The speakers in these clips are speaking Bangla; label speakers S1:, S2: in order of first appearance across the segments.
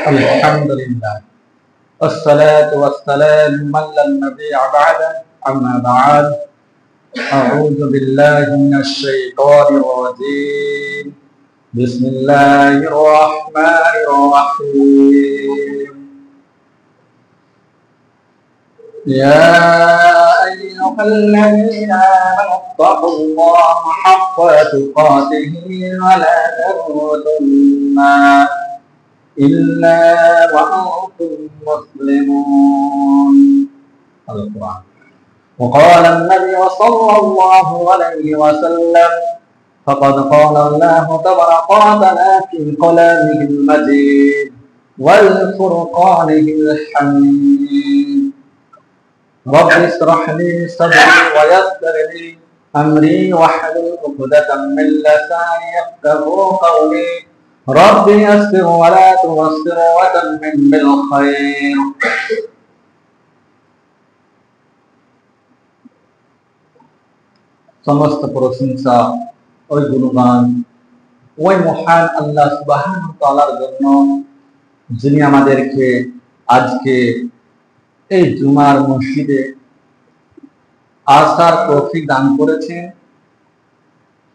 S1: الحمد لله والصلاة والسلام من لا نبي بعده أما بعد أعوذ بالله من الشيطان الرجيم بسم الله الرحمن الرحيم يا أيها الذين آمنوا اتقوا الله حق تقاته ولا تموتن إلا وأنتم مسلمون. القرآن. وقال النبي صلى الله عليه وسلم فقد قال الله تبارك وتعالى في كلامه المجيد والفرقانه الحميد رب اشرح لي صدري ويسر لي أمري واحلل عقدة من لساني يفقهوا قولي رب يسر ولا تعسر وتمم بالخير. সমস্ত প্রশংসা ওই গুণগান ওই মহান আল্লাহ সুবহানাহু ওয়া তাআলার জন্য, যিনি আমাদেরকে আজকে এই জুমার মসজিদে আসার তৌফিক দান করেছেন।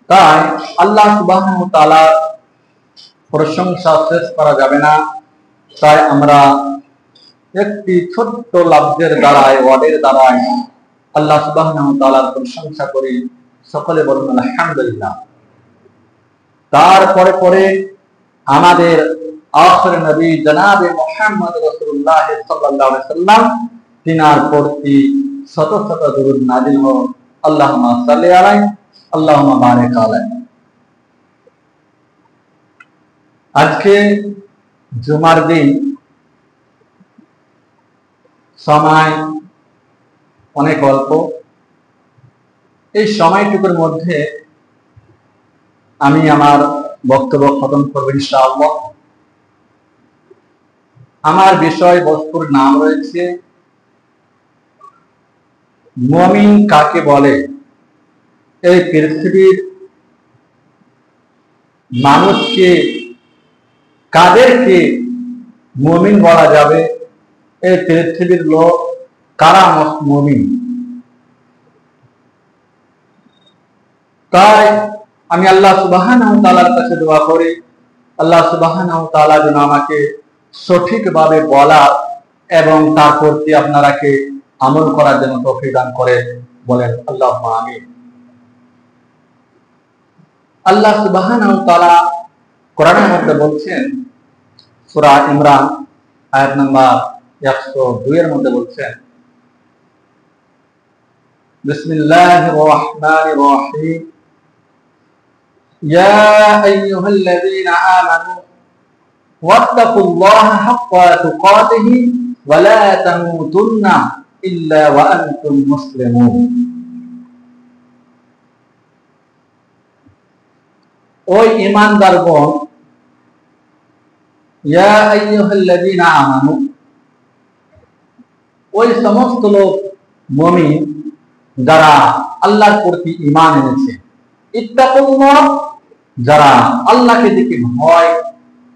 S1: তাই আল্লাহ সুবহানাহু ওয়া তাআলার প্রশংসা শেষ করা যাবে না। তাই আমরা একটি ছোট্ট লফজের দ্বারায়, ওয়ার্ডের দ্বারায় আল্লাহ সুবহানাহু ওয়া তাআলার প্রশংসা করি। সকলে বলুন আলহামদুলিল্লাহ। তারপরে পরে আমাদের আখির নবী জনাবে মুহাম্মদ রাসূলুল্লাহ সাল্লাল্লাহু আলাইহি সাল্লাম তিনার প্রতি শত শত দরুদ নাযিল হোক। আল্লাহুম্মা সাল্লি আলাইহি আল্লাহুম্মা বারিক আলাইহি। আজকে জুমার দিন, সময় অনেক অল্প। এই সময়টুকুর মধ্যে আমি আমার বক্তব্য খতম করব ইনশাআল্লাহ। আমার বিষয়বস্তুর নাম রয়েছে মুমিন কাকে বলে। এই পৃথিবীর মানুষকে, কাদেরকে মুমিন বলা যাবে, এই পৃথিবীর লোক কারা মুমিন। তাই আমি আল্লাহ সুবহানাহু ওয়া তাআলার কাছে দোয়া করি, আল্লাহ সুবহানাহু ওয়া তাআলা যেন আমাকে সঠিকভাবে বলা এবং তার প্রতি আপনারাকে আমল করার জন্য তৌফিক দান করে। বলেন আল্লাহুম্মা আমিন। আল্লাহ সুবহানাহু ওয়া তাআলা কোরআনের মধ্যে বলছেন, সূরা ইমরান আয়াত নাম্বার 102 এর মধ্যে বলছেন, বিসমিল্লাহির রহমানির রহিম ইয়া আইয়ুহাল্লাযীনা আমানু ওয়াত্তাকুল্লাহা হাক্কা তুকাতিহি ওয়া লা তামুতুন্না ইল্লা ওয়া আনতুম মুসলিমুন। ওই ঈমানদারগণ, ইয়া আইয়ুহাল্লাযীনা আমানু, ওই সমস্ত লোক মুমিন যারা আল্লাহর প্রতি ঈমান এনেছে। ইত্তাকুল্লাহ, যারা আল্লাহকে দেখে ভয়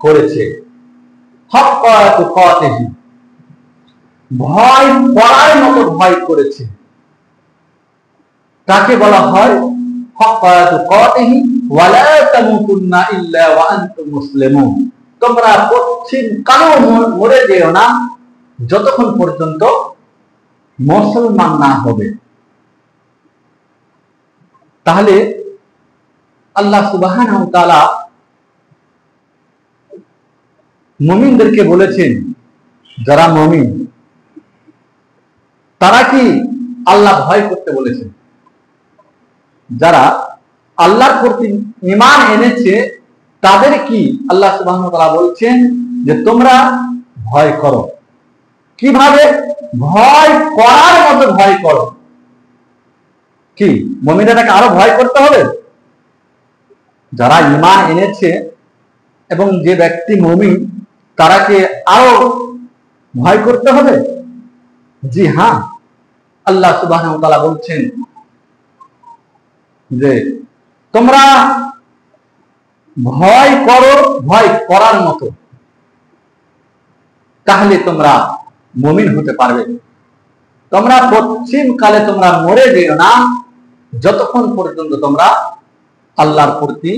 S1: করেছে। হাক্কা তুকাতিহি, ভয় করার মতো ভয় করেছে। তাকে বলা হয় হাক্কা তুকাতিহি ওয়া লা তামুতুন্না ইল্লা ওয়া আনতুম মুসলিমুন। তোমরা পশ্চিম কালো মরে যেও না যতক্ষণ পর্যন্ত মুসলমান না হবে। তাহলে আল্লাহ সুবহানাহু ওয়া তাআলা মুমিনদেরকে বলেছেন, যারা মুমিন তারা কি আল্লাহ ভয় করতে বলেছেন। যারা আল্লাহর প্রতি ঈমান এনেছে তাদের কি আল্লাহ সুবহানাহু ওয়া তাআলা বলছেন যে তোমরা ভয় করো। কিভাবে? ভয় করার মতো ভয় করো। কি মুমিনদেরকে আরো ভয় করতে হবে? যারা ঈমান এনেছে এবং যে ব্যক্তি মুমিন তারাকে আরো ভয় করতে হবে। জি হ্যাঁ, আল্লাহ সুবহানাহু ওয়া তাআলা বলছেন যে তোমরা ভয় করো, ভয় করার মতো। তাহলে তোমরা মুমিন হতে পারবে। তোমরা পশ্চিম কালে তোমরা মরে যেও না, যতক্ষণ পর্যন্ত তোমরা আল্লাহর প্রতি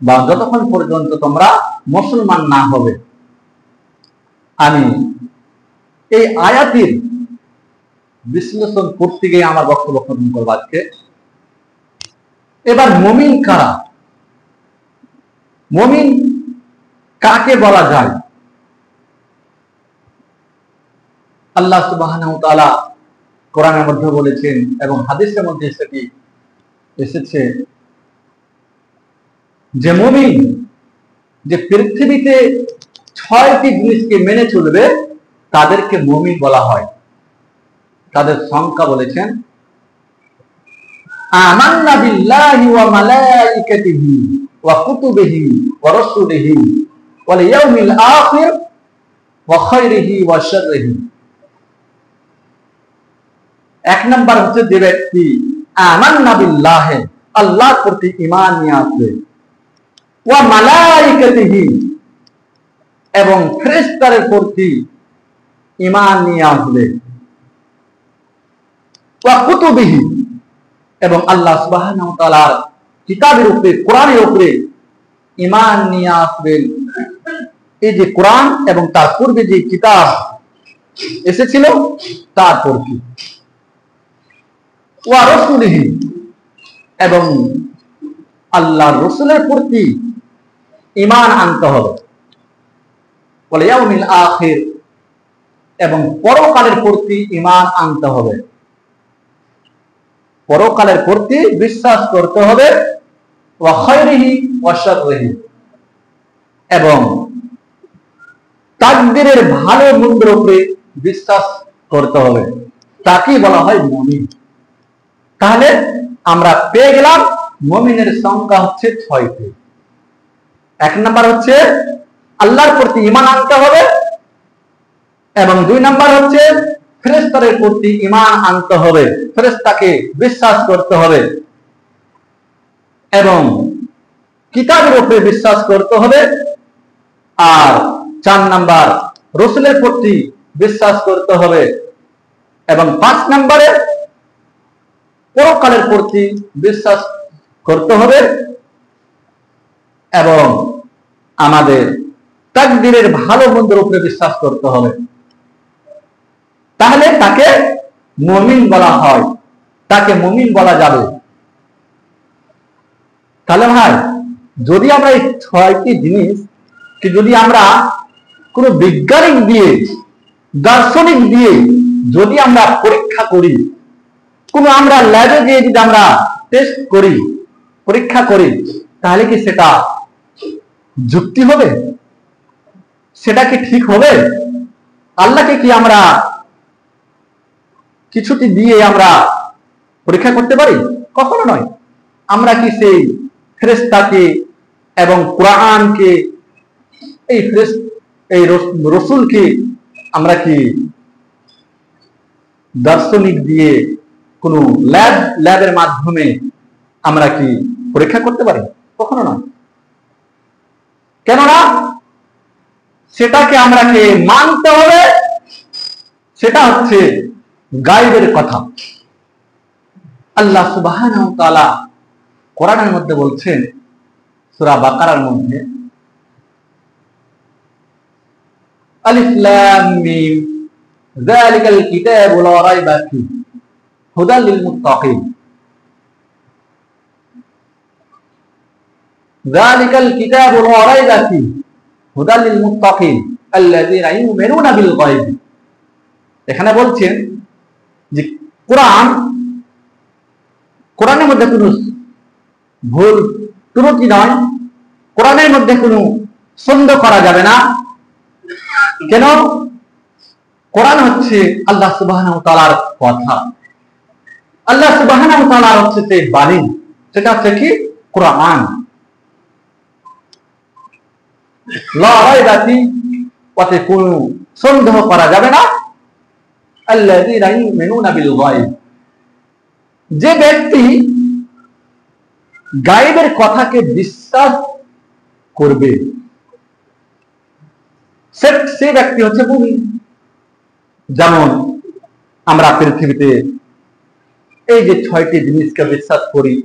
S1: বা যতক্ষণ পর্যন্ত তোমরা মুসলমান না হবে। আমি এই আয়াতের বিশ্লেষণ করতে গিয়ে আমার বক্তব্য খতম করব আজকে। এবার মুমিন কারা? মুমিন কাকে বলা যায়? আল্লাহ সুবহানাহু ওয়া তাআলা কোরআনের মধ্যে বলেছেন এবং হাদিসের মধ্যে সেটি এসেছে যে মুমিন যে পৃথিবীতে 6টি জিনিসকে মেনে চলবে তাদেরকে মুমিন বলা হয়। তাদের সংখ্যা বলেছেন আমান্না বিল্লাহি ওয়া মালাইকাতিহি ওয়া কুতুবিহি ওয়া রাসূলিহি ওয়াল ইয়াউমিল আখির ওয়া খায়রিহি ওয়া শাররিহি। এক নাম্বার হচ্ছে যে ব্যক্তি আমান্না বিল্লাহি, আল্লাহর প্রতি ঈমান নিয়ে আসবে, ওয়া মালাইকাতিহি এবং ফেরেশতাদের প্রতি ঈমান নিয়ে আসবে, ওয়া কুতুবিহি এবং আল্লাহ সুবহানাহু ওয়া তাআলার কিতাবের উপরে, কোরআনের উপরে ঈমান নিয়ে আসবেন। এই যে কোরআন এবং তার পূর্বে যে কিতাব এসেছিল তার প্রতি, ওয়া রাসূলিহি এবং আল্লাহর রাসূলের প্রতি ঈমান আনতে হবে, ওয়াল ইয়াউমিল আখির এবং পরকালের প্রতি ঈমান আনতে হবে, পরকালের প্রতি বিশ্বাস করতে হবে, ওয়া খায়রিহি ওয়া শাররিহি এবং তাকদীরের ভালো মন্দের উপরে বিশ্বাস করতে হবে। তাকে বলা হয় মুমিন। তাহলে আমরা পেয়ে গেলাম মুমিনের সংখ্যা হচ্ছে 6টি। এক নাম্বার হচ্ছে আল্লাহর প্রতি ঈমান আনতে হবে এবং 2 নাম্বার হচ্ছে ফেরেশতাদের প্রতি ঈমান আনতে হবে, ফেরেশতাকে বিশ্বাস করতে হবে এবং কিতাবের উপরে বিশ্বাস করতে হবে। আর 4 নাম্বার রাসূলের প্রতি বিশ্বাস করতে হবে এবং 5 নম্বরে পরকালের প্রতি বিশ্বাস করতে হবে এবং আমাদের তাকদীরের ভালো মন্দের উপরে বিশ্বাস করতে হবে। তাহলে তাকে মুমিন বলা হয়, তাকে মুমিন বলা যাবে। তাহলে ভাই, যদি আমরা এই 6টি জিনিস কি যদি আমরা কোনো বৈজ্ঞানিক দিয়ে, দার্শনিক দিয়ে যদি আমরা পরীক্ষা করি, কোনো আমরা ল্যাবে গিয়ে যদি আমরা টেস্ট করি, পরীক্ষা করি, তাহলে কি সেটা যুক্তি হবে? সেটা কি ঠিক হবে? আল্লাহকে কি আমরা কিছুটি দিয়ে আমরা পরীক্ষা করতে পারি? কখনো নয়। আমরা কি সেই ফেরেশতাকে এবং কোরআনকে, এই রাসূলকে আমরা কি দার্শনিক দিয়ে কোন ল্যাবের মাধ্যমে আমরা কি পরীক্ষা করতে পারি? কখনো নয়। কেননা সেটাকে আমরাকে মানতে হবে, সেটা হচ্ছে গায়বের কথা। আল্লাহ সুবহানাহু ওয়া তাআলা কোরআনের মধ্যে বলছেন সূরা বাকারার মধ্যে, আলিফ লাম মিম যালিকাল কিতাবু লা রাইবা ফীহি হুদাল লিল মুত্তাকিন। যালিকাল কিতাবু লা রাইবা ফীহি হুদাল লিল মুত্তাকিন আল্লাযীনা ইউমিনুনা বিল গায়ব। এখানে বলছেন যে কোরআনের মধ্যে কোনো ভুল ত্রুটি নয়, কোরআনের মধ্যে কোনো সন্দেহ করা যাবে না। কেন? কোরআন হচ্ছে আল্লাহ সুবহানাহু ওয়া তাআলার কথা, আল্লাহ সুবহানাহু ওয়া তাআলার হচ্ছে যে বাণী, সেটা হচ্ছে কি কোরআন। লা রাইবা ফীহি, ওতে কোনো সন্দেহ করা যাবে না। আল্লাযীনা ইউমিনুনা বিল গায়ব, যে ব্যক্তি গায়বের কথাকে বিশ্বাস করবে সেই ব্যক্তি হচ্ছে মুমিন। যেমন আমরা পৃথিবীতে এই যে 6টি জিনিসকে বিশ্বাস করি,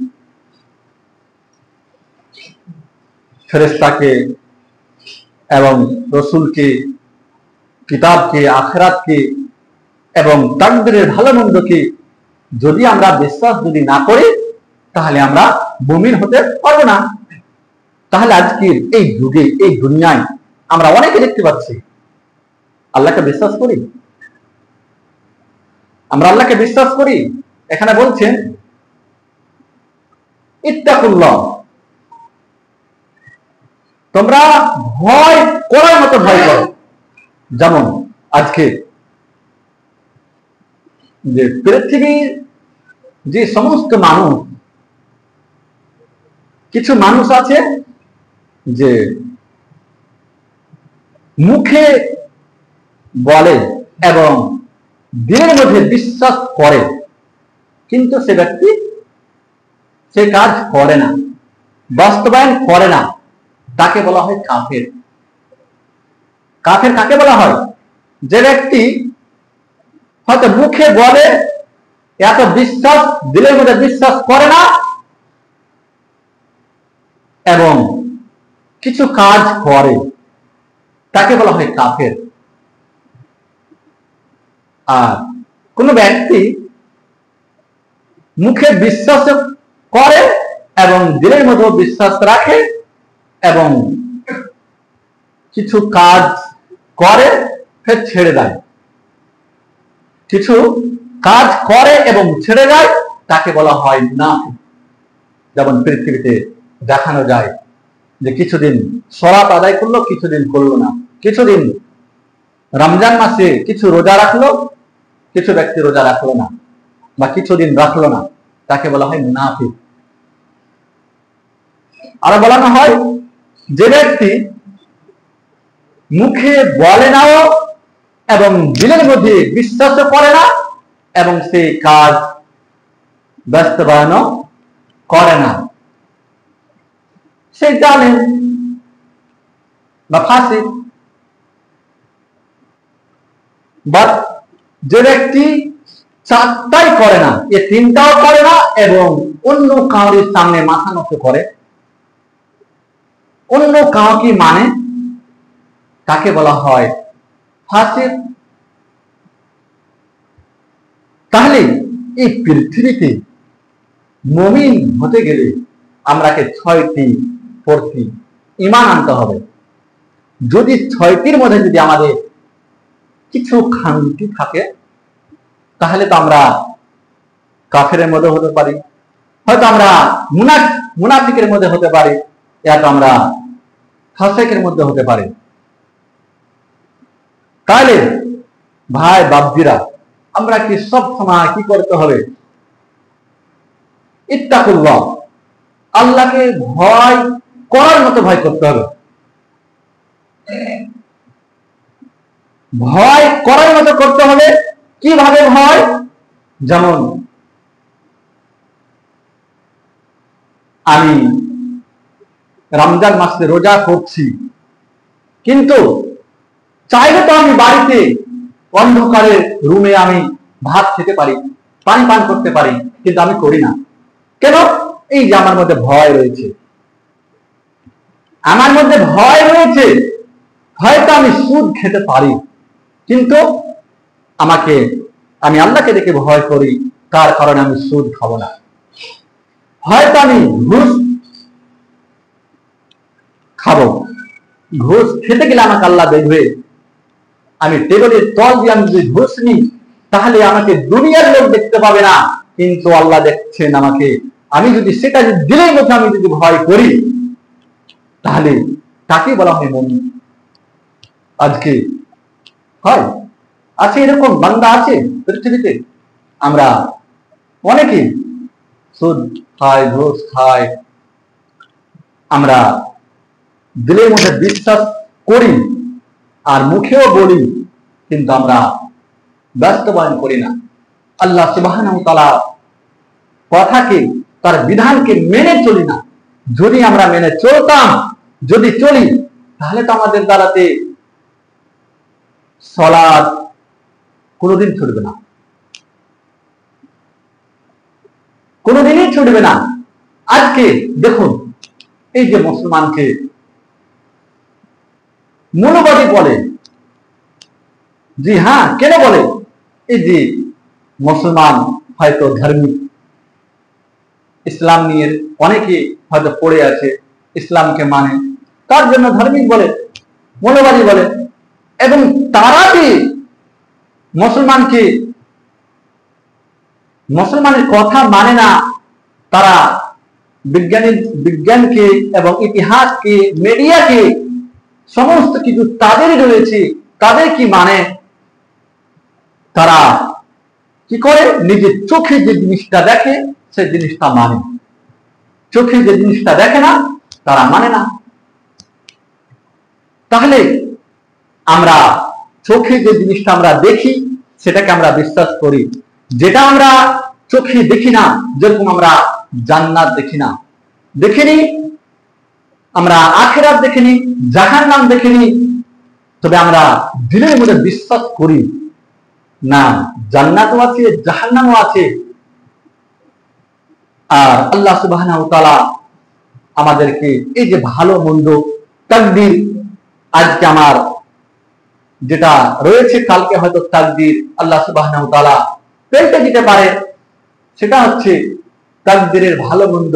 S1: ফেরেশতাকে এবং রসুলকে, কিতাবকে, আখিরাতকে এবং তাকদীরের ভালো মন্দকে যদি আমরা বিশ্বাস যদি না করি তাহলে আমরা মুমিন হতে পারবো না। তাহলে আজকের এই যুগে, এই দুনিয়ায় আমরা অনেকে দেখতে পাচ্ছি আল্লাহকে বিশ্বাস করি, আমরা আল্লাহকে বিশ্বাস করি। এখানে বলছেন ইত্তাকুল্লাহ, তোমরা ভয় করার মতো ভয় করো। যেমন আজকে যে পৃথিবীর যে সমস্ত মানুষ, কিছু মানুষ আছে যে মুখে বলে এবং দিলের মধ্যে বিশ্বাস করে, কিন্তু সে ব্যক্তি সে কাজ করে না, বাস্তবায়ন করে না, তাকে বলা হয় কাফের। কাফের কাকে বলা হয়? যে ব্যক্তি হয়তো মুখে বলে, এত বিশ্বাস দিলের মধ্যে বিশ্বাস করে না এবং কিছু কাজ করে, তাকে বলা হয় কাফের। আর কোন ব্যক্তি মুখে বিশ্বাস করে এবং দিলের মধ্যে বিশ্বাস রাখে এবং কিছু কাজ করে ফের ছেড়ে দেয়, কিছু কাজ করে এবং ছেড়ে দেয়, তাকে বলা হয় মুনাফিক। যেমন পৃথিবীতে দেখানো যায় যে কিছুদিন সলাত আদায় করলো, কিছুদিন করলো না, কিছুদিন রমজান মাসে কিছু রোজা রাখলো, কিছু ব্যক্তি রোজা রাখলো না বা কিছুদিন রাখলো না, তাকে বলা হয় মুনাফিক। আরো বলানো হয় যে ব্যক্তি মুখে বলে নাও এবং দিলের মধ্যে বিশ্বাস করে না এবং সেই কাজ বাস্তবায়ন করে না, সে জালেম বা ফাসিক। বা যে ব্যক্তি চারটাই করে না, এ তিনটাও করে না এবং অন্য কাউরির সামনে মাথা নত করে, অন্য কাউকে মানে, তাকে বলা হয় ফাসিক। তাহলে এই পৃথিবীতে মুমিন হতে গেলে আমরাকে 6টি প্রতি ঈমান আনতে হবে। যদি 6টির মধ্যে যদি আমাদের কিছু খামতি থাকে তাহলে তো আমরা কাফেরের মধ্যে হতে পারি, হয়তো আমরা মুনাফিকের মধ্যে হতে পারি, তো আমরা ফাসিকের মধ্যে হতে পারি। তাহলে ভাই বাপজিরা, আমরা কি সব সময় কি করতে হবে? ইত্তাকুল্লাহ, আল্লাহকে ভয় করার মতো ভয় করতে হবে। ভয় করার মতো করতে হবে। কিভাবে ভয়? যেমন আমি রমজান মাসে রোজা করছি, কিন্তু চাইলে তো আমি বাড়িতে অন্ধকারের রুমে আমি ভাত খেতে পারি, পানি পান করতে পারি, কিন্তু আমি করি না। কেন? এই যে আমার মধ্যে ভয় রয়েছে, আমার মধ্যে ভয় রয়েছে। হয়তো আমি সুদ খেতে পারি, কিন্তু আমি আল্লাহকে দেখে ভয় করি, তার কারণে আমি সুদ খাবো না। হয়তো আমি ঘুষ খাবো, ঘুষ খেতে গেলে আমাকে আল্লাহ দেখবে। আমি টেবিলের তল দিয়ে আমি যদি ঘুষ নিই তাহলে আমাকে দুনিয়ার লোক দেখতে পাবে না, কিন্তু আল্লাহ দেখছেন আমাকে। আমি যদি সেটা দিলের মধ্যে আমি যদি ভয় করি তাহলে তাকে বলা হয় মুমিন। আজকে হয় আছে এরকম বান্দা আছে পৃথিবীতে, আমরা অনেকে সুদ খায়, ঘুষ খায়, আমরা দিলের মধ্যে বিশ্বাস করি আর মুখেও বলি, কিন্তু আমরা বাস্তবায়ন করি না। আল্লাহ সুবহানাহু ওয়া তাআলা কথাকে, তার বিধানকে মেনে চলি না। যদি আমরা মেনে চলতাম, যদি চলি, তাহলে তো আমাদের দ্বারাতে সালাত কোনোদিন ছুটবে না, কোনোদিনই ছুটবে না। আজকে দেখুন, এই যে মুসলমানকে মৌলবাদী বলে, জি হ্যাঁ, কেন বলে? এই যে মুসলমান হয়তো ধার্মিক, ইসলাম নিয়ে অনেকে হয়তো পড়ে আছে, ইসলামকে মানে, তার জন্য ধার্মিক বলে, মৌলবাদী বলে। এবং তারা যে মুসলমানের কথা মানে না, তারা বিজ্ঞানকে এবং ইতিহাসকে, মিডিয়াকে, সমস্ত কিছু তাদেরই রয়েছে, তাদের কি মানে, তারা কি করে? নিজের চোখে যে জিনিসটা দেখে সেই জিনিসটা মানে, চোখে যে জিনিসটা দেখে না তারা মানে না। তাহলে আমরা চোখে যে জিনিসটা আমরা দেখি সেটাকে আমরা বিশ্বাস করি, যেটা আমরা চোখে দেখি না, যেরকম আমরা জান্নাত দেখি না, দেখিনি, আমরা আখিরাত দেখিনি, জাহান্নাম দেখিনি, তবে আমরা দিলের মধ্যে বিশ্বাস করি না জান্নাতও আছে, জাহান্নামও আছে। আর আল্লাহ সুবহানাহু ওয়া তাআলা আমাদেরকে এই যে ভালো মন্দ তাকদীর, আজকে আমার যেটা রয়েছে কালকে হয়তো তাকদীর আল্লাহ সুবহানাহু ওয়া তাআলা পেল্টে দিতে পারে, সেটা হচ্ছে তাকদীরের ভালো মন্দ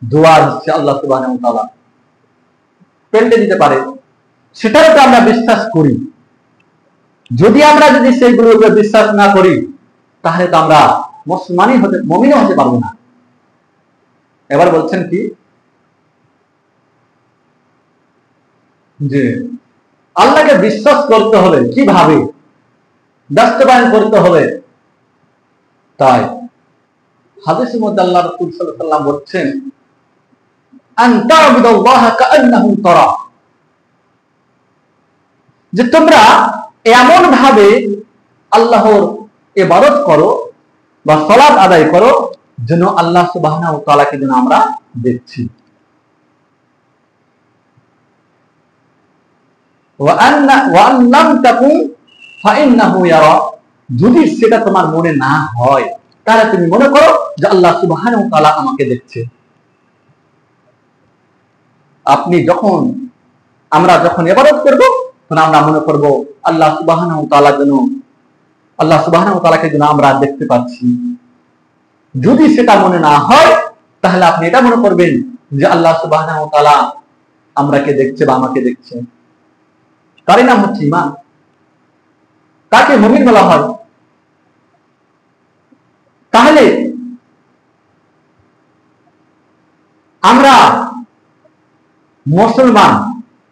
S1: দোয়া হচ্ছে আল্লাহ সুবহানাহু ওয়া তাআলা পেল্টে দিতে পারে, সেটাও তো আমরা বিশ্বাস করি। যদি সেইগুলোর উপরে বিশ্বাস না করি তাহলে তো আমরা মুমিনই হতে পারবো না। এবার বলছেন কি যে আল্লাহকে বিশ্বাস করতে হবে, কিভাবে বাস্তবায়ন করতে হবে? তাই হাদিসের মধ্যে আল্লাহ রাসূল সাল্লাল্লাহু আলাইহি ওয়াসাল্লাম বলছেন, আন তা'বুদাল্লাহা কাআন্নাহু তারা, যে তোমরা এমন ভাবে আল্লাহর ইবাদত করো বা সালাত আদায় করো যেন আল্লাহ সুবহানাহু ওয়া তাআলাকে যেন আমরা দেখছি। ওয়া আন লাম তাকুন ফাইন্নাহু ইয়ারা, যদি সেটা তোমার মনে না হয় তাহলে তুমি মনে করো যে আল্লাহ সুবহানাহু ওয়া তাআলা আমাকে দেখছে। আমরা যখন ইবাদত করব তখন আমরা মনে করব আল্লাহ সুবহানাহু ওয়া তাআলাকে যেন আমরা দেখতে পাচ্ছি। যদি সেটা মনে না হয় তাহলে আপনি এটা মনে করবেন যে আল্লাহ সুবহানাহু ওয়া তাআলা আমরাকে দেখছে বা আমাকে দেখছে। তারই নাম হচ্ছে ঈমান, তাকে মুমিন বলা হয়। তাহলে আমরা মুসলমান,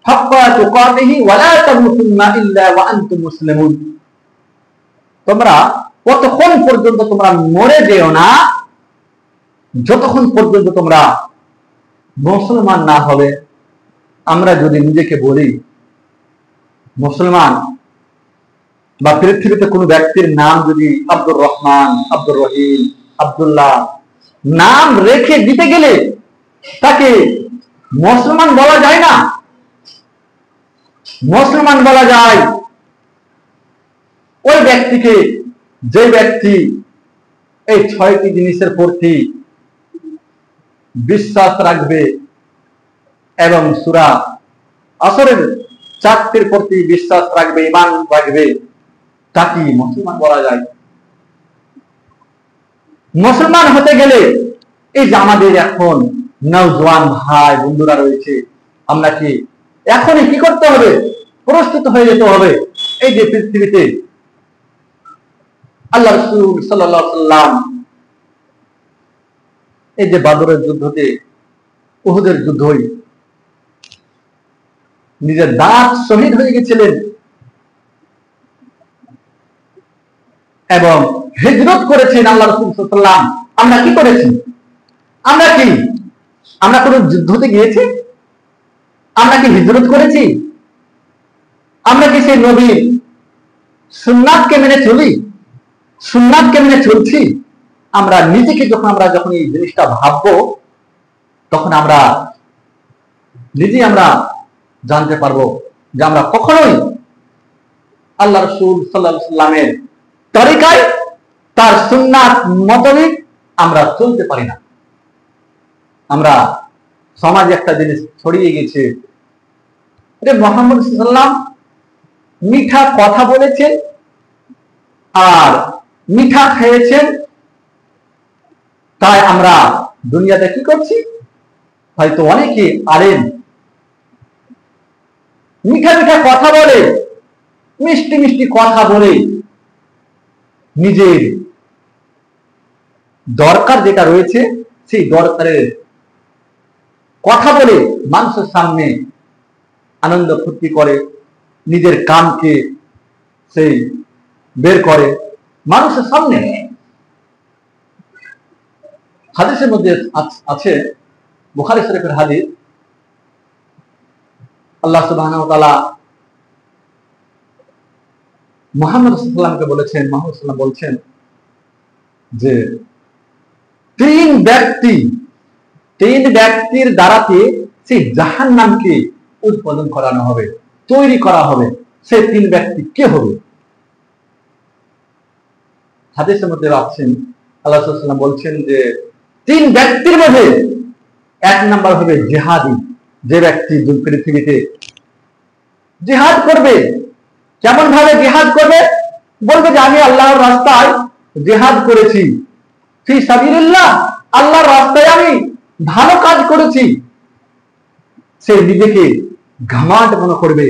S1: হাক্কা তুকাতিহি ওয়া লা তামুতুন্না ইল্লা ওয়া আনতুম মুসলিমুন, তোমরা কতক্ষণ পর্যন্ত তোমরা মরে যেও না, যতক্ষণ পর্যন্ত তোমরা মুসলমান না হবে। আমরা যদি নিজেকে বলি মুসলমান, বা পৃথিবীতে কোনো ব্যক্তির নাম যদি আব্দুর রহমান, আব্দুর রহিম, আব্দুল্লাহ নাম রেখে দিতে গেলে তাকে মুসলমান বলা যায় না। মুসলমান বলা যায় ওই ব্যক্তিকে যে ব্যক্তি এই 6টি জিনিসের প্রতি বিশ্বাস রাখবে এবং সূরা আসরের 4টির প্রতি বিশ্বাস রাখবে, ঈমান রাখবে, তাকে মুসলমান বলা যায়। মুসলমান হতে গেলে এই যে আমাদের এখন নওজোয়ান ভাই বন্ধুরা রয়েছে, আমরা কি এখনই কি করতে হবে? প্রস্তুত হয়ে যেতে হবে। এই যে পৃথিবীতে আল্লাহ রাসূল সাল্লাল্লাহু আলাইহি ওয়াসাল্লাম এই যে বদরের যুদ্ধতে, উহুদের যুদ্ধই নিজের দাঁত শহীদ হয়ে গেছিলেন এবং হিজরত করেছেন আল্লাহ রাসূল সাল্লাল্লাহু আলাইহি ওয়াসাল্লাম। আমরা কি করেছি? আমরা কোন যুদ্ধতে গিয়েছি? আমরা কি হিজরত করেছি? আমরা কি সেই নবীর সুন্নাতকে মেনে চলি? সুন্নাতকে মেনে চলছি? আমরা নিজেকে যখন এই জিনিসটা ভাববো তখন আমরা নিজেই আমরা জানতে পারবো যে আমরা কখনোই আল্লাহ রাসূল সাল্লাল্লাহু আলাইহি ওয়াসাল্লামের তরিকায়, তার সুন্নাত মোতাবেক আমরা চলতে পারি না। আমরা সমাজে একটা জিনিস ছড়িয়ে গেছে, মুহাম্মদ সাল্লাল্লাহু আলাইহি ওয়াসাল্লাম মিঠা কথা বলেছেন আর মিঠা খেয়েছেন, তাই আমরা দুনিয়াতে কি করছি, হয়তো অনেকে আলেম মিঠা মিঠা কথা বলে, মিষ্টি মিষ্টি কথা বলে নিজের দরকার যেটা রয়েছে সেই দরকারের কথা বলে মানুষের সামনে আনন্দ ফুর্তি করে, নিজের কামকে সেই বের করে মানুষের সামনে। হাদিসের মধ্যে আছে, বুখারী শরীফের হাদিস, আল্লাহ সুবহানাহু ওয়া তাআলা মুহাম্মদ সাল্লাল্লাহু আলাইহি ওয়াসাল্লামকে বলেছেন, মুহাম্মদ সাল্লাল্লাহু আলাইহি ওয়াসাল্লাম বলছেন যে তিন ব্যক্তির দ্বারাতে সেই জাহান্নামকে উৎপাদন করানো হবে, তৈরি করা হবে। সেই তিন ব্যক্তি কে হবে? হাদিসের মধ্যে আছেন, আল্লাহ সাল্লাল্লাহু আলাইহি ওয়াসাল্লাম বলছেন যে তিন ব্যক্তির মধ্যে এক নাম্বার হবে জিহাদি, যে ব্যক্তি পৃথিবীতে জিহাদ করবে। কেমন ভাবে জিহাদ করবে? বলবে যে আমি আল্লাহর রাস্তায় জিহাদ করেছি, ফি সাবিলিল্লাহ, আল্লাহর রাস্তায় আমি ভালো কাজ করেছি। সে নিজেকে ঘামান্ড মনে করবে,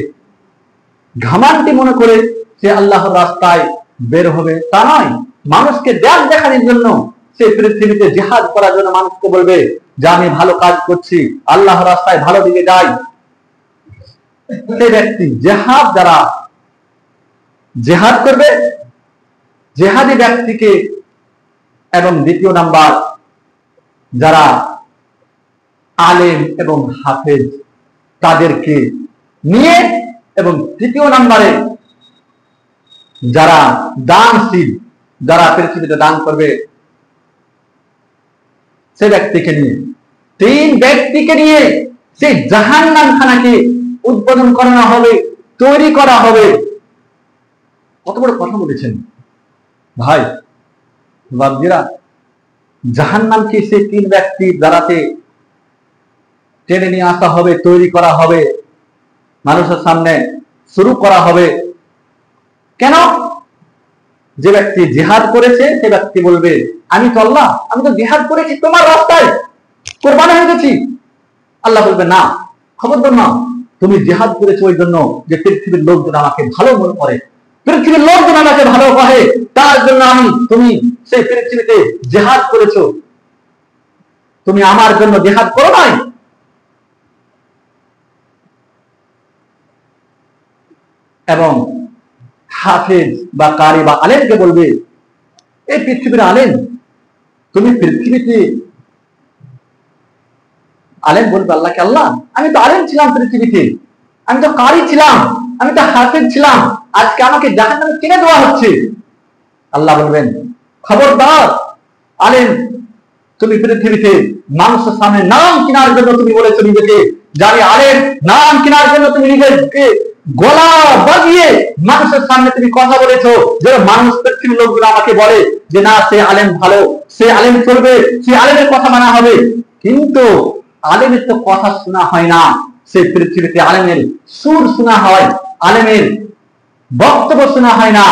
S1: ঘামান্ডি মনে করে সে আল্লাহর রাস্তায় বের হবে, তা নয়। মানুষকে দেখানোর জন্য সে পৃথিবীতে জিহাদ করার জন্য মানুষকে বলবে যে আমি ভালো কাজ করছি, আল্লাহর রাস্তায় ভালো দিকে যাই। সে ব্যক্তি যারা জিহাদ করবে, জিহাদি ব্যক্তিকে, এবং দ্বিতীয় নাম্বার যারা আলেম এবং হাফেজ তাদেরকে নিয়ে, এবং তৃতীয় নাম্বারে যারা দানশীল, যারা পৃথিবীতে দান করবে সে ব্যক্তিকে নিয়ে, তিন ব্যক্তিকে নিয়ে সেই জাহান্নাম খানাকে উদ্বোধন করানো হবে, তৈরি করা হবে। কত বড় কথা বলেছেন ভাই বাবজিরা! জাহান্নামকে সেই তিন ব্যক্তির দ্বারাতে টেনে নিয়ে আসা হবে, তৈরি করা হবে, মানুষের সামনে শুরু করা হবে। কেন? যে ব্যক্তি জিহাদ করেছে সে ব্যক্তি বলবে আমি তো জিহাদ করেছি, তোমার রাস্তায় কোরবানি হয়ে গেছি। আল্লাহ বলবে না, খবরদার না, তুমি জিহাদ করেছো ওই জন্য যে পৃথিবীর লোকজন আমাকে ভালো মনে করে, পৃথিবীর লোকজন আমাকে ভালো কহে, তার জন্য তুমি সেই পৃথিবীতে জিহাদ করেছো, তুমি আমার জন্য জিহাদ করো নাই। এবং হাফেজ বা কারি বা আলেমকে বলবে, এই পৃথিবীর আলেম, তুমি পৃথিবীতে, আলেম বলবে আল্লাহকে, আল্লাহ আমি তো আলেম ছিলাম পৃথিবীতে, আমি তো কারি ছিলাম, আমি তো হাফেজ ছিলাম, আজকে আমাকে জাহান্নামে কিনে দেওয়া হচ্ছে। আল্লাহ বলবেন খবরদার আলেম, তুমি পৃথিবীতে মানুষের সামনে নাম কেনার জন্য তুমি বলেছো নিজেকে জানি আলেম, নাম কেনার জন্য তুমি নিজেকে গলা বাজিয়ে মানুষের সামনে তুমি কথা বলেছো, যে মানুষ পৃথিবীর লোকগুলো আমাকে বলে যে না সে আলেম ভালো, সে আলেম চলবে, সে আলেমের কথা মানা হবে। কিন্তু আলেমের তো কথা শোনা হয় না, সে পৃথিবীতে আলেমের সুর শোনা হয়, আলেমের বক্তব্য শোনা হয় না,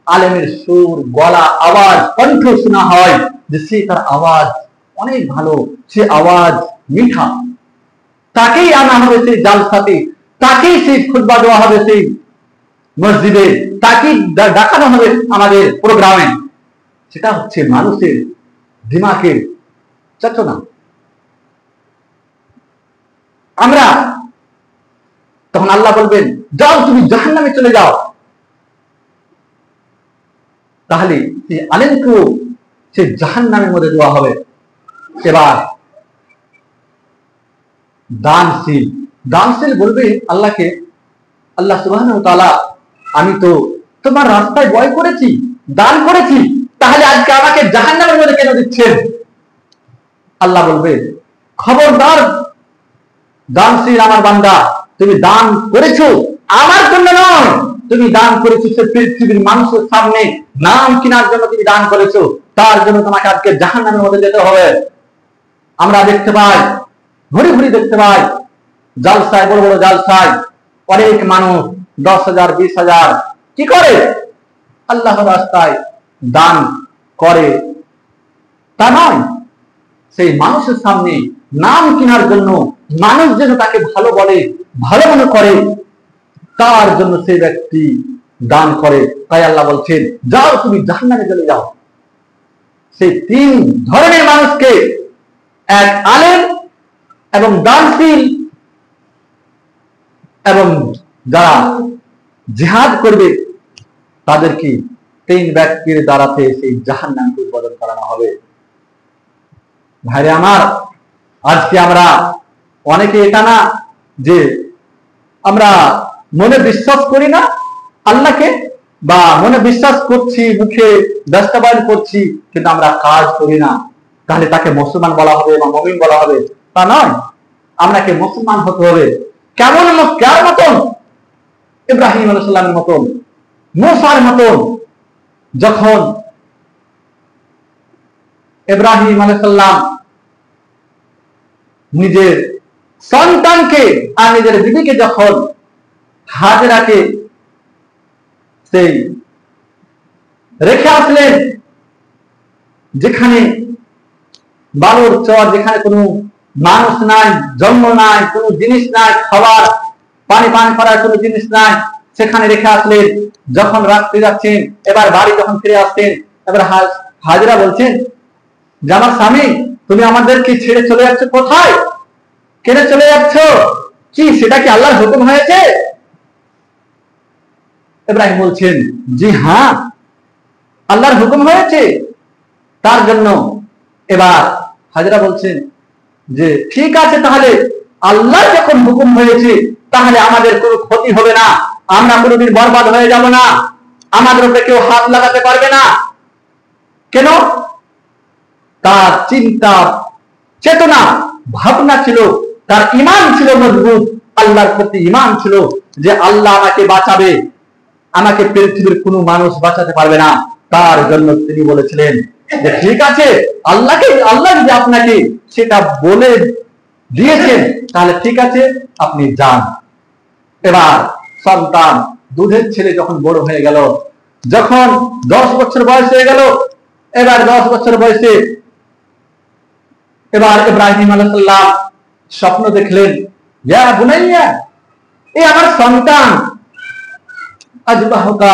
S1: আলেমের সুর, গলা, আওয়াজ, কণ্ঠ শোনা হয়, যে সে তার আওয়াজ অনেক ভালো, সে আওয়াজ মিঠা, তাকেই আনা হবে সেই জালসাতে, তাকেই সেই খুতবা দেওয়া হবে সেই মসজিদে, তাকেই দেখানো হবে আমাদের প্রোগ্রামে। সেটা হচ্ছে মানুষের দিমাগের চেতনা। আমরা তখন আল্লাহ বলবেন যাও তুমি জাহান্নামে চলে যাও। তাহলে সেই আলেমকেও সে জাহান্নামের মধ্যে দেওয়া হবে। এবার দানশীল বলবে আল্লাহকে, আল্লাহ সুবহানাহু ওয়া তাআলা আমি তো তোমার রাস্তায় ব্যয় করেছি, দান করেছি, তাহলে আজকে আমাকে জাহান্নামের মধ্যে কেন দিচ্ছেন? আল্লাহ বলবে খবরদার দানশীল আমার বান্দা, তুমি দান করেছো আমার জন্য নয়, তুমি দান করেছো সে পৃথিবীর মানুষের সামনে নাম কেনার জন্য তুমি দান করেছো, তার জন্য তোমাকে আজকে জাহান্নামের মধ্যে যেতে হবে। আমরা দেখতে পাই, ঘুরে ঘুরে দেখতে পাই, জালসায়, বড় বড় জালসায় অনেক মানুষ 10,000 20,000 কি করে আল্লাহর রাস্তায় দান করে। তা নয়, সেই মানুষের সামনে নাম কেনার জন্য, মানুষ যেন তাকে ভালো বলে, ভালো মনে করে, তার জন্য সেই ব্যক্তি দান করে। তাই আল্লাহ বলছেন, যাও তুমি জাহান্নামে চলে যাও। সেই 3 ধরনের মানুষকে, এক আলেম এবং দানশীল এবং যারা জিহাদ করবে, তাদেরকে 3 ব্যক্তির দ্বারাতে সেই জাহান্নামকে উৎপাদন করানো হবে। ভাইরে আমার, আজকে আমরা অনেকে এটা না যে আমরা মনে বিশ্বাস করি না আল্লাহকে, বা মনে বিশ্বাস করছি, মুখে বাস্তবায়ন করছি, কিন্তু আমরা কাজ করি না, তাহলে তাকে মুসলমান বলা হবে বা মুমিন বলা হবে? তা নয়, আপনাকে মুসলমান হতে হবে। কেমন? কার মতন? ইব্রাহিম আলাইহিস সালামের মতন, মুসার মতন। যখন ইব্রাহিম আলাইহিস সালাম নিজের সন্তানকে আর নিজের বিবিকে যখন হাজেরাকে সেই রেখে আসলেন, যেখানে বালুর চর, যেখানে কোনো মানুষ নাই, জন্ম নাই, কোনো জিনিস নাই, খাবার পানি পান করার কোনো জিনিস নাই, সেখানে রেখে আসলেন। যখন রাত্রে যাচ্ছেন, এবার বাড়ি যখন ফিরে আসতেন, এবার হাজেরা বলছেন যে আমার স্বামী, তুমি আমাদেরকে ছেড়ে চলে যাচ্ছ কোথায়? কেন চলে যাচ্ছ? কি সেটা কি আল্লাহর হুকুম হয়েছে? ইব্রাহিম বলছেন, জি হ্যাঁ, আল্লাহর হুকুম হয়েছে। তার জন্য এবার হাজেরা বলছেন যে ঠিক আছে, তাহলে আল্লাহ যখন হুকুম হয়েছে, তাহলে আমাদের কোনো ক্ষতি হবে না, আমরা কোনোদিন বরবাদ হয়ে যাব না, আমাদের উপরে কেউ হাত লাগাতে পারবে না। কেন? তার চিন্তা চেতনা ভাবনা ছিল, তার ঈমান ছিল মজবুত, আল্লাহর প্রতি ঈমান ছিল যে আল্লাহ আমাকে বাঁচাবে, আমাকে পৃথিবীর কোনো মানুষ বাঁচাতে পারবে না। তার জন্য তিনি বলেছিলেন যে ঠিক আছে, আল্লাহ যদি আপনাকে সেটা বলে দিয়েছেন, তাহলে ঠিক আছে, আপনি যান। এবার সন্তান, দুধের ছেলে যখন বড় হয়ে গেল, যখন 10 বছর বয়স হয়ে গেল, এবার 10 বছর বয়সে এবার ইব্রাহিম আলাইহিস সালাম স্বপ্ন দেখলেন, ইয়া বুনাইয়া, এই আমার সন্তান, আজবাহুকা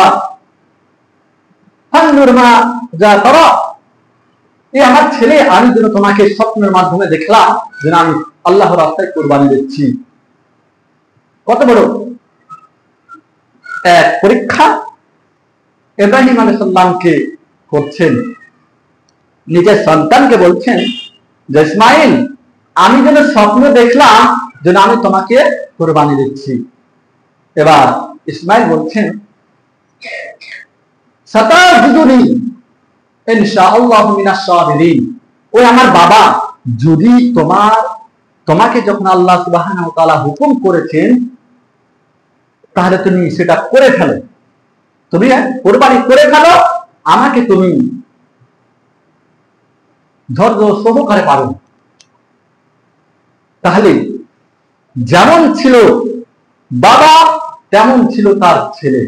S1: ফানজুর মা যা তারা, এই আমার ছেলে, আমি যেন তোমাকে স্বপ্নের মাধ্যমে দেখলাম যেন আমি আল্লাহর রাস্তায় কুরবানি দিচ্ছি। কত বড় এক পরীক্ষা ইব্রাহিম আলাইহিস সালামকে করছেন। নিজের সন্তানকে বলছেন যে ইসমাইল, আমি যেন স্বপ্ন দেখলাম যেন আমি তোমাকে কুরবানি দিচ্ছি। এবার ইসমাইল বলছেন, সাতাজুদুনি ইনশাআল্লাহু মিনাশ সাবিরিন, ওই আমার বাবা, যদি তোমাকে যখন আল্লাহ সুবহানাহু ওয়া তাআলা হুকুম করেছেন, তাহলে তুমি সেটা করে ফেলো, তুমি কুরবানি করে ফেলো, আমাকে তুমি ধৈর্য সহকারে পাবেন। তাহলে যেমন ছিল বাবা, তেমন ছিল তার ছেলে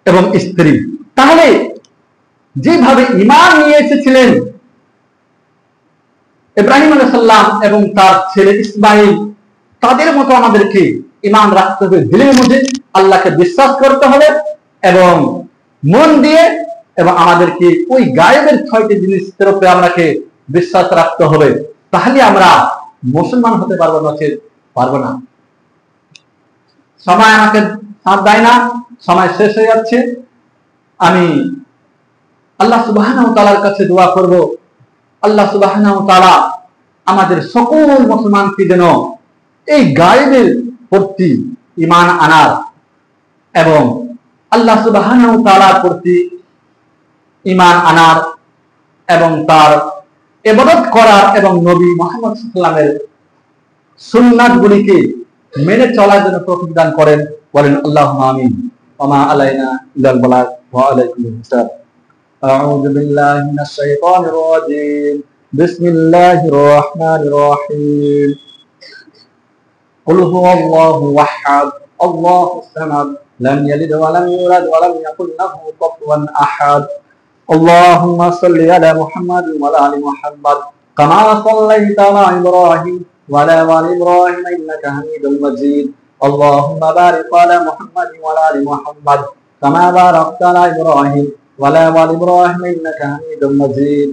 S1: এবং স্ত্রী। তাহলে যেভাবে ঈমান নিয়ে এসেছিলেন ইব্রাহিম আলাইহিস সালাম এবং তার ছেলে ইসমাইল, তাদের মতো আমাদেরকে ঈমান রাখতে হবে, দিলের মধ্যে আল্লাহকে বিশ্বাস করতে হবে এবং মন দিয়ে, এবং আমাদেরকে ওই গায়েবের 6টি জিনিসের উপরে আমাকে বিশ্বাস রাখতে হবে। তাহলে আমরা মুসলমান হতে পারবো, নচেত পারবো না। সময় আমাকে সাথ দেয় না, সময় শেষ হয়ে যাচ্ছে। আমি আল্লাহ সুবহানাহু ওয়া তাআলার কাছে দোয়া করব, আল্লাহ সুবহানাহু ওয়া তাআলা আমাদের সকল মুসলমানকে যেন এই গায়েবের প্রতি ঈমান আনার এবং আল্লাহ সুবহানাহু ওয়া তাআলার প্রতি ঈমান আনার এবং তার ইবাদত করার এবং নবী মুহাম্মদ সাল্লাল্লাহু আলাইহি ওয়াসাল্লামের সুন্নাতগুলিকে মেনে চলার জন্য তৌফিক দান করেন। বলেন আল্লাহুম্মা আমিন। ওয়া মা আলাইনা ইল্লাল বালাগ। ওয়া আলাইকুমুস সালাম। আউযু বিল্লাহি মিনাশ শাইতানির রাজীম। বিসমিল্লাহির রহমানির রহিম। কুল হুয়াল্লাহু আহাদ, আল্লাহুস সামাদ, লাম ইয়ালিদ ওয়া লাম ইউলাদ ওয়া লাম ইয়াকুল লাহু কুফুওয়ান আহাদ। اللهم صل على محمد وعلى ال محمد كما صليت على ابراهيم وعلى ال ابراهيم انك حميد مجيد. اللهم بارك على محمد وعلى ال محمد كما باركت على ابراهيم وعلى ال ابراهيم انك حميد مجيد.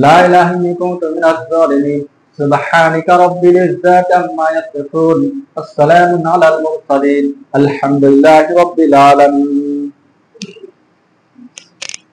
S1: لا اله الا انت كنت من الظالمين. سبحانك رب العزة عما يصفون. السلام على المرسلين. الحمد لله رب العالمين.